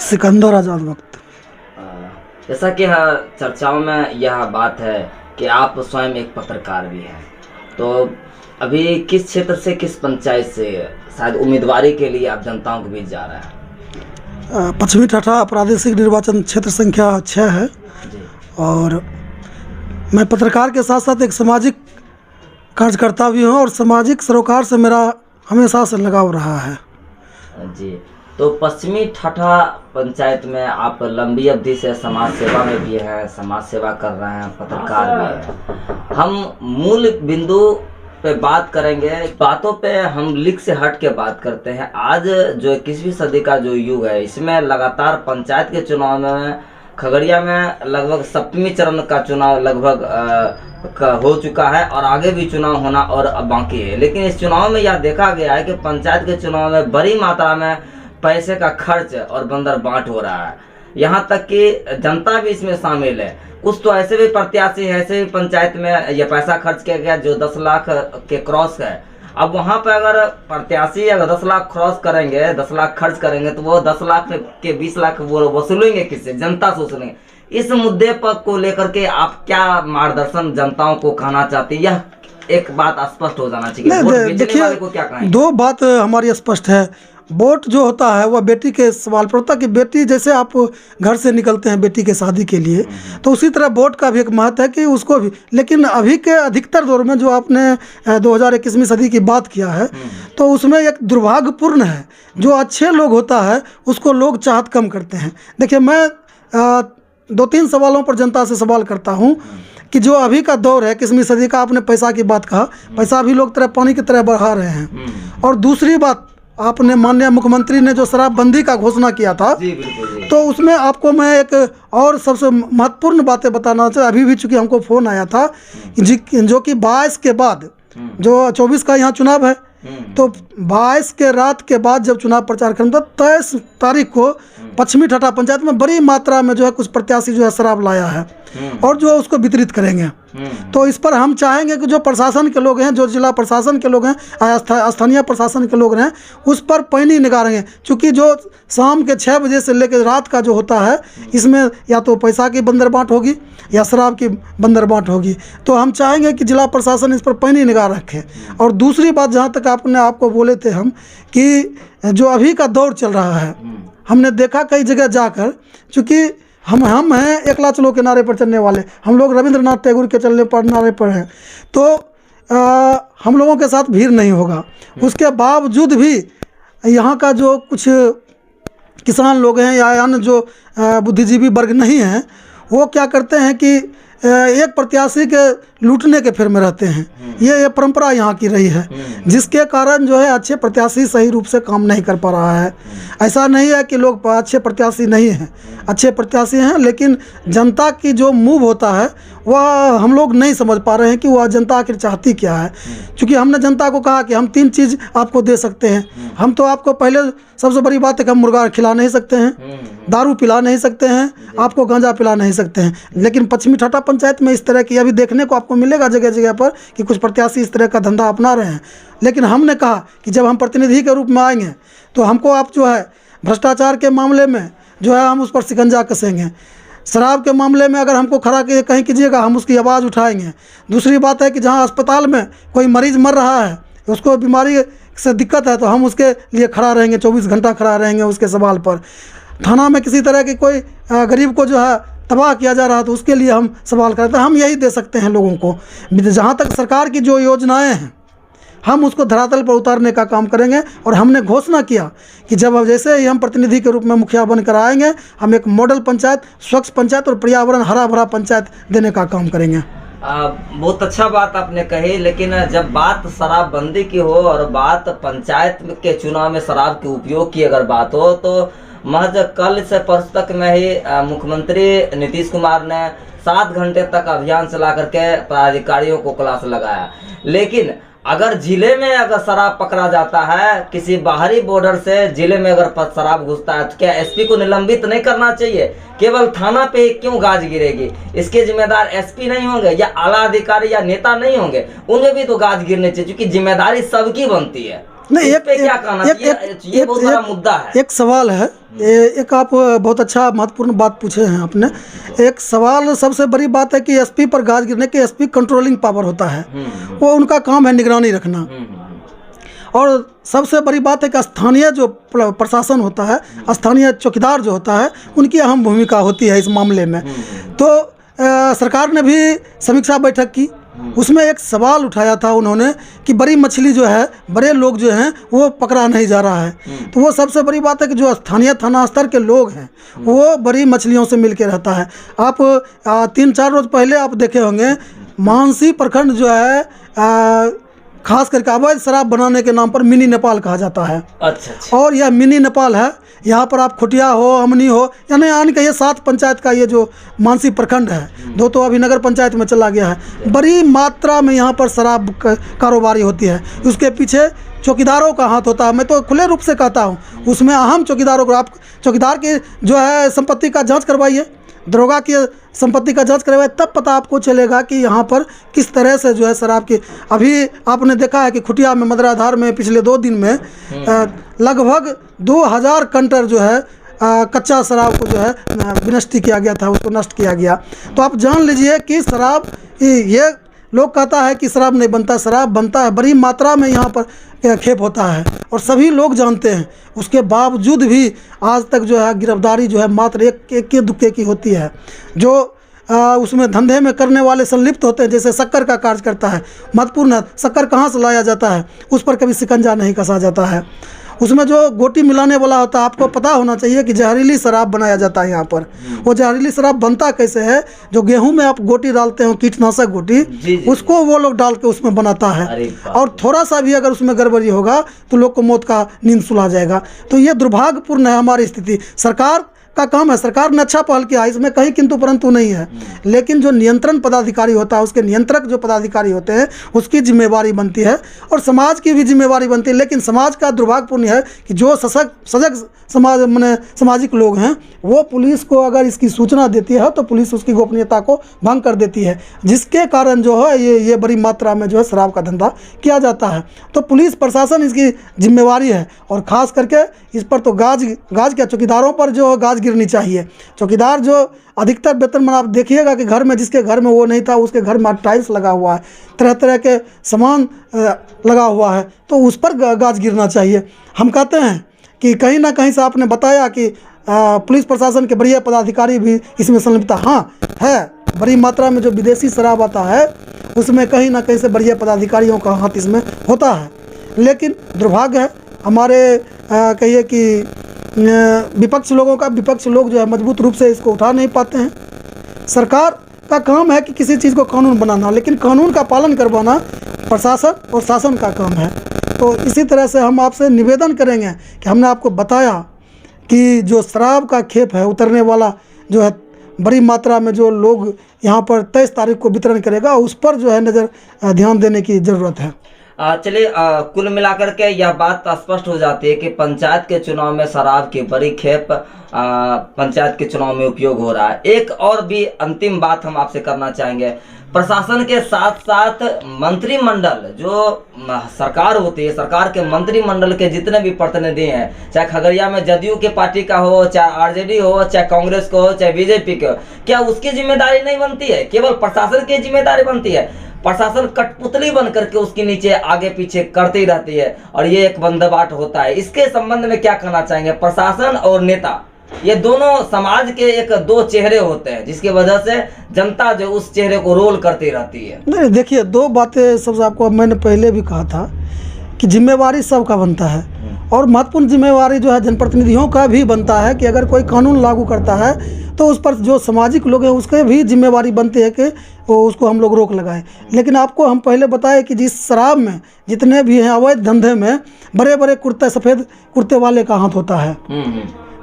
सिकंदर आज़ाद वक्त। जैसा कि चर्चाओं में यह बात है कि आप स्वयं एक पत्रकार भी हैं, तो अभी किस क्षेत्र से, किस पंचायत से शायद उम्मीदवारी के लिए आप जनताओं के बीच जा रहे हैं? पश्चिमी ठाठा प्रादेशिक निर्वाचन क्षेत्र संख्या 6 है जी। और मैं पत्रकार के साथ साथ एक सामाजिक कार्यकर्ता भी हूँ और सामाजिक सरोकार से मेरा हमेशा से लगाव रहा है। जी, तो पश्चिमी ठाठा पंचायत में आप लंबी अवधि से समाज सेवा में भी हैं, समाज सेवा कर रहे हैं, पत्रकार भी हैं। हम मूल बिंदु पे बात करेंगे, बातों पे हम लीक से हट के बात करते हैं। आज जो 21वीं सदी का जो युग है, इसमें लगातार पंचायत के चुनाव में खगड़िया में लगभग 7वें चरण का चुनाव लगभग हो चुका है और आगे भी चुनाव होना और बाकी है। लेकिन इस चुनाव में यह देखा गया है कि पंचायत के चुनाव में बड़ी मात्रा में पैसे का खर्च और बंदर बांट हो रहा है, यहाँ तक कि जनता भी इसमें शामिल है। कुछ तो ऐसे भी प्रत्याशी हैं, ऐसे भी पंचायत में यह पैसा खर्च किया गया जो 10 लाख के क्रॉस है। अब वहाँ पे अगर प्रत्याशी अगर 10 लाख क्रॉस करेंगे, 10 लाख खर्च करेंगे, तो वो 10 लाख के 20 लाख वो वसूलेंगे किससे? जनता से वसूलेंगे। इस मुद्दे पर को लेकर के आप क्या मार्गदर्शन जनताओं को कहना चाहते हैं? यह एक बात स्पष्ट हो जाना चाहिए। वोट बेचने वाले को क्या कहें? दो बात हमारी स्पष्ट है। वोट जो होता है वह बेटी के सवाल पर होता है कि बेटी, जैसे आप घर से निकलते हैं बेटी के शादी के लिए, तो उसी तरह वोट का भी एक महत्व है कि उसको भी। लेकिन अभी के अधिकतर दौर में जो आपने 2021वीं सदी की बात किया है, तो उसमें एक दुर्भाग्यपूर्ण है, जो अच्छे लोग होता है उसको लोग चाहत कम करते हैं। देखिए, मैं 2-3 सवालों पर जनता से सवाल करता हूँ कि जो अभी का दौर है 21वीं सदी का, आपने पैसा की बात कहा, पैसा भी लोग तरह पानी की तरह बढ़ा रहे हैं। और दूसरी बात, आपने माननीय मुख्यमंत्री ने जो शराबबंदी का घोषणा किया था, जी बिल्कुल। तो उसमें आपको मैं एक और सबसे महत्वपूर्ण बातें बताना चाहिए। अभी भी चूँकि हमको फ़ोन आया था जो कि 22 के बाद, जो 24 का यहाँ चुनाव है, तो 22 के रात के बाद जब चुनाव प्रचार करना था, 23 तारीख को पश्चिमी ठाठा पंचायत में बड़ी मात्रा में जो है कुछ प्रत्याशी जो है शराब लाया है और जो उसको वितरित करेंगे। तो इस पर हम चाहेंगे कि जो प्रशासन के लोग हैं, जो जिला प्रशासन के लोग हैं, स्थानीय प्रशासन के लोग हैं, उस पर पैनी निगाह रखेंगे। चूँकि जो शाम के 6 बजे से लेकर रात का जो होता है, इसमें या तो पैसा की बंदरबांट होगी या शराब की बंदरबांट होगी। तो हम चाहेंगे कि जिला प्रशासन इस पर पैनी निगाह रखे। और दूसरी बात, जहाँ तक आपको बोले थे हम कि जो अभी का दौर चल रहा है, हमने देखा कई जगह जाकर, चूँकि हम हैं एकला चलो के नारे पर चलने वाले, हम लोग रविंद्रनाथ टैगोर के चलने पर नारे पर हैं, तो हम लोगों के साथ भीड़ नहीं होगा। उसके बावजूद भी यहाँ का जो कुछ किसान लोग हैं या अन्य जो बुद्धिजीवी वर्ग नहीं हैं, वो क्या करते हैं कि एक प्रत्याशी के लूटने के फिर में रहते हैं। ये परंपरा यहाँ की रही है, जिसके कारण जो है अच्छे प्रत्याशी सही रूप से काम नहीं कर पा रहा है। ऐसा नहीं है कि लोग अच्छे प्रत्याशी नहीं हैं, अच्छे प्रत्याशी हैं, लेकिन जनता की जो मूव होता है वह हम लोग नहीं समझ पा रहे हैं कि वह जनता आखिर चाहती क्या है। क्योंकि हमने जनता को कहा कि हम 3 चीज़ आपको दे सकते हैं। हम तो आपको पहले सबसे बड़ी बात है कि हम मुर्गा खिला नहीं सकते हैं, दारू पिला नहीं सकते हैं, आपको गांजा पिला नहीं सकते हैं। लेकिन पश्चिमी ठाठा पंचायत में इस तरह की अभी देखने को आपको मिलेगा जगह जगह पर कि कुछ प्रत्याशी इस तरह का धंधा अपना रहे हैं। लेकिन हमने कहा कि जब हम प्रतिनिधि के रूप में आएंगे तो हमको आप जो है भ्रष्टाचार के मामले में जो है हम उस पर शिकंजा कसेंगे। शराब के मामले में अगर हमको खड़ा कहीं कीजिएगा, हम उसकी आवाज़ उठाएंगे। दूसरी बात है कि जहाँ अस्पताल में कोई मरीज़ मर रहा है, उसको बीमारी से दिक्कत है, तो हम उसके लिए खड़ा रहेंगे, 24 घंटा खड़ा रहेंगे उसके सवाल पर। थाना में किसी तरह की कोई गरीब को जो है तबाह किया जा रहा है, तो उसके लिए हम सवाल करते हैं। हम यही दे सकते हैं लोगों को। जहाँ तक सरकार की जो योजनाएं हैं, हम उसको धरातल पर उतारने का काम करेंगे। और हमने घोषणा किया कि जब जैसे ही हम प्रतिनिधि के रूप में मुखिया बनकर आएंगे, हम एक मॉडल पंचायत, स्वच्छ पंचायत और पर्यावरण हरा भरा पंचायत देने का काम करेंगे। बहुत अच्छा बात आपने कही, लेकिन जब बात शराबबंदी की हो और बात पंचायत के चुनाव में शराब के उपयोग की अगर बात हो, तो महज कल से परसों तक में ही मुख्यमंत्री नीतीश कुमार ने 7 घंटे तक अभियान चला करके पदाधिकारियों को क्लास लगाया। लेकिन अगर जिले में अगर शराब पकड़ा जाता है, किसी बाहरी बॉर्डर से जिले में अगर शराब घुसता है, तो क्या एसपी को निलंबित नहीं करना चाहिए? केवल थाना पे क्यों गाज गिरेगी? इसके जिम्मेदार एसपी नहीं होंगे या आला अधिकारी या नेता नहीं होंगे? उनमें भी तो गाज गिरने चाहिए, क्योंकि जिम्मेदारी सबकी बनती है। नहीं, इस पे क्या कहना चाहिए? ये बहुत बड़ा मुद्दा है। एक सवाल है, एक आप बहुत अच्छा महत्वपूर्ण बात पूछे हैं आपने। एक सवाल, सबसे बड़ी बात है कि एसपी पर गाज गिरने के, एसपी कंट्रोलिंग पावर होता है, वो उनका काम है निगरानी रखना। और सबसे बड़ी बात है कि स्थानीय जो प्रशासन होता है, स्थानीय चौकीदार जो होता है, उनकी अहम भूमिका होती है इस मामले में। तो सरकार ने भी समीक्षा बैठक की, उसमें एक सवाल उठाया था उन्होंने कि बड़ी मछली जो है, बड़े लोग जो हैं वो पकड़ा नहीं जा रहा है। तो वो सबसे बड़ी बात है कि जो स्थानीय थाना स्तर के लोग हैं वो बड़ी मछलियों से मिल के रहता है। आप 3-4 रोज़ पहले आप देखे होंगे, मानसी प्रखंड जो है खास करके अवैध शराब बनाने के नाम पर मिनी नेपाल कहा जाता है। अच्छा। और यह मिनी नेपाल है। यहाँ पर आप खुटिया हो, अमनी हो, यानी कि ये 7 पंचायत का ये जो मानसी प्रखंड है, 2 तो अभी नगर पंचायत में चला गया है। बड़ी मात्रा में यहाँ पर शराब कारोबारी होती है। उसके पीछे चौकीदारों का हाथ होता है। मैं तो खुले रूप से कहता हूँ, उसमें अहम चौकीदारों को, आप चौकीदार की जो है संपत्ति का जाँच करवाइए, दरोगा की संपत्ति का जांच करवाए, तब पता आपको चलेगा कि यहाँ पर किस तरह से जो है शराब की। अभी आपने देखा है कि खुटिया में, मदराधार में पिछले 2 दिन में लगभग 2000 कंटर जो है कच्चा शराब को जो है विनष्ट किया गया था, उसको नष्ट किया गया। तो आप जान लीजिए कि शराब, ये लोग कहता है कि शराब नहीं बनता, शराब बनता है, बड़ी मात्रा में यहाँ पर खेप होता है और सभी लोग जानते हैं। उसके बावजूद भी आज तक जो है गिरफ्तारी जो है मात्र एक के दुक्के की होती है। जो उसमें धंधे में करने वाले संलिप्त होते हैं, जैसे शक्कर का कार्य करता है, महत्वपूर्ण, शक्कर कहाँ से लाया जाता है, उस पर कभी शिकंजा नहीं कसा जाता है। उसमें जो गोटी मिलाने वाला होता है, आपको पता होना चाहिए कि जहरीली शराब बनाया जाता है यहाँ पर। वो जहरीली शराब बनता कैसे है, जो गेहूं में आप गोटी डालते हो, कीटनाशक गोटी, उसको वो लोग डाल के उसमें बनाता है। और थोड़ा सा भी अगर उसमें गड़बड़ी होगा तो लोग को मौत का नींद सुला जाएगा। तो ये दुर्भाग्यपूर्ण है हमारी स्थिति। सरकार का काम है, सरकार ने अच्छा पहल किया, इसमें कहीं किंतु परंतु नहीं है। लेकिन जो नियंत्रण पदाधिकारी होता है, उसके नियंत्रक जो पदाधिकारी होते हैं, उसकी जिम्मेवारी बनती है और समाज की भी जिम्मेवारी बनती है। लेकिन समाज का दुर्भाग्यपूर्ण है कि जो सजग समाज माने सामाजिक लोग हैं, वो पुलिस को अगर इसकी सूचना देती है तो पुलिस उसकी गोपनीयता को भंग कर देती है, जिसके कारण जो है ये बड़ी मात्रा में जो है शराब का धंधा किया जाता है। तो पुलिस प्रशासन इसकी जिम्मेवारी है और ख़ास करके इस पर तो गाज क्या, चौकीदारों पर जो गाज गिरनी चाहिए। चौकीदार जो अधिकतर वेतन, आप देखिएगा कि घर में, जिसके घर में वो नहीं था उसके घर में टाइल्स लगा हुआ है, तरह तरह के सामान लगा हुआ है, तो उस पर गाज गिरना चाहिए। हम कहते हैं कि कहीं ना कहीं से आपने बताया कि पुलिस प्रशासन के बड़े पदाधिकारी भी इसमें संलिप्तता है। बड़ी मात्रा में जो विदेशी शराब आता है उसमें कहीं ना कहीं से बड़े पदाधिकारियों का हाथ इसमें होता है। लेकिन दुर्भाग्य है हमारे कहिए कि विपक्ष लोग जो है मजबूत रूप से इसको उठा नहीं पाते हैं। सरकार का काम है कि किसी चीज़ को कानून बनाना, लेकिन कानून का पालन करवाना प्रशासन और शासन का काम है। तो इसी तरह से हम आपसे निवेदन करेंगे कि हमने आपको बताया कि जो शराब का खेप है, उतरने वाला जो है, बड़ी मात्रा में जो लोग यहाँ पर 23 तारीख को वितरण करेगा, उस पर जो है ध्यान देने की ज़रूरत है। चलिए, कुल मिलाकर के यह बात स्पष्ट हो जाती है कि पंचायत के चुनाव में शराब की बड़ी खेप पंचायत के चुनाव में उपयोग हो रहा है। एक और भी अंतिम बात हम आपसे करना चाहेंगे, प्रशासन के साथ साथ मंत्रिमंडल, जो सरकार होती है, सरकार के मंत्रिमंडल के जितने भी प्रतिनिधि हैं, चाहे खगड़िया में जदयू के पार्टी का हो, चाहे आरजेडी हो, चाहे कांग्रेस को हो, चाहे बीजेपी के हो, क्या उसकी जिम्मेदारी नहीं बनती है? केवल प्रशासन की जिम्मेदारी बनती है? प्रशासन कठपुतली बन करके उसके नीचे आगे पीछे करती रहती है और ये एक बंदोबस्त होता है। इसके संबंध में क्या कहना चाहेंगे? प्रशासन और नेता, ये दोनों समाज के एक 2 चेहरे होते हैं, जिसकी वजह से जनता जो उस चेहरे को रोल करती रहती है। नहीं, देखिए 2 बातें सबसे आपको मैंने पहले भी कहा था कि जिम्मेवारी सबका बनता है और महत्वपूर्ण जिम्मेवारी जो है जनप्रतिनिधियों का भी बनता है कि अगर कोई कानून लागू करता है तो उस पर जो सामाजिक लोग हैं उसके भी जिम्मेवारी बनती है कि वो उसको हम लोग रोक लगाएं। लेकिन आपको हम पहले बताए कि जिस शराब में जितने भी हैं अवैध धंधे में बड़े बड़े कुर्ते, सफ़ेद कुर्ते वाले का हाथ होता है।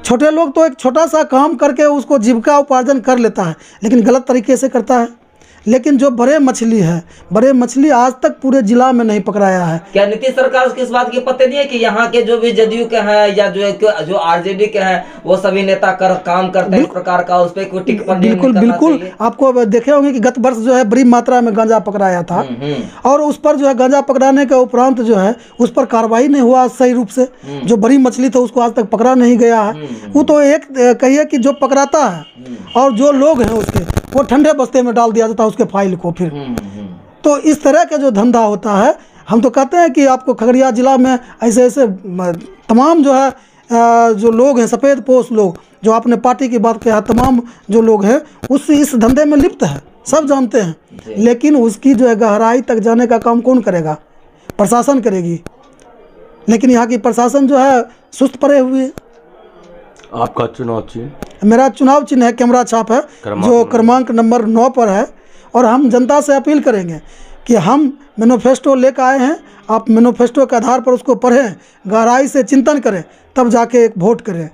छोटे लोग तो एक छोटा सा काम करके उसको जीविका उपार्जन कर लेता है, लेकिन गलत तरीके से करता है। लेकिन जो बड़े मछली है, बड़े मछली आज तक पूरे जिला में नहीं पकड़ाया है। क्या नीतीश सरकार उसकी इस बात की पत्ते नहीं है कि यहाँ के जो भी जदयू के हैं या जो आरजेडी के हैं वो सभी नेता काम करते हैं इस प्रकार का, उस पर कोई टिप्पणी बिल्कुल बिल्कुल, आपको अब देखे होंगे कि गत वर्ष जो है बड़ी मात्रा में गांजा पकड़ाया था, और उस पर जो है गांजा पकड़ाने के उपरांत जो है उस पर कार्रवाई नहीं हुआ सही रूप से। जो बड़ी मछली था उसको आज तक पकड़ा नहीं गया है। वो तो एक कहिए कि जो पकड़ाता है और जो लोग हैं उसके वो ठंडे बस्ते में डाल दिया जाता है उसके फाइल को फिर। तो इस तरह का जो धंधा होता है, हम तो कहते हैं कि आपको खगड़िया जिला में ऐसे ऐसे तमाम जो है जो लोग हैं सफ़ेद पोश लोग, जो आपने पार्टी की बात किया, तमाम जो लोग हैं उस इस धंधे में लिप्त है, सब जानते हैं। लेकिन उसकी जो है गहराई तक जाने का काम कौन करेगा? प्रशासन करेगी। लेकिन यहाँ की प्रशासन जो है सुस्त पड़े हुए है। आपका चुनाव चिन्ह? मेरा चुनाव चिन्ह है कैमरा छाप है, जो क्रमांक नंबर 9 पर है। और हम जनता से अपील करेंगे कि हम मैनिफेस्टो लेकर आए हैं, आप मैनिफेस्टो के आधार पर उसको पढ़ें, गहराई से चिंतन करें, तब जाके एक वोट करें।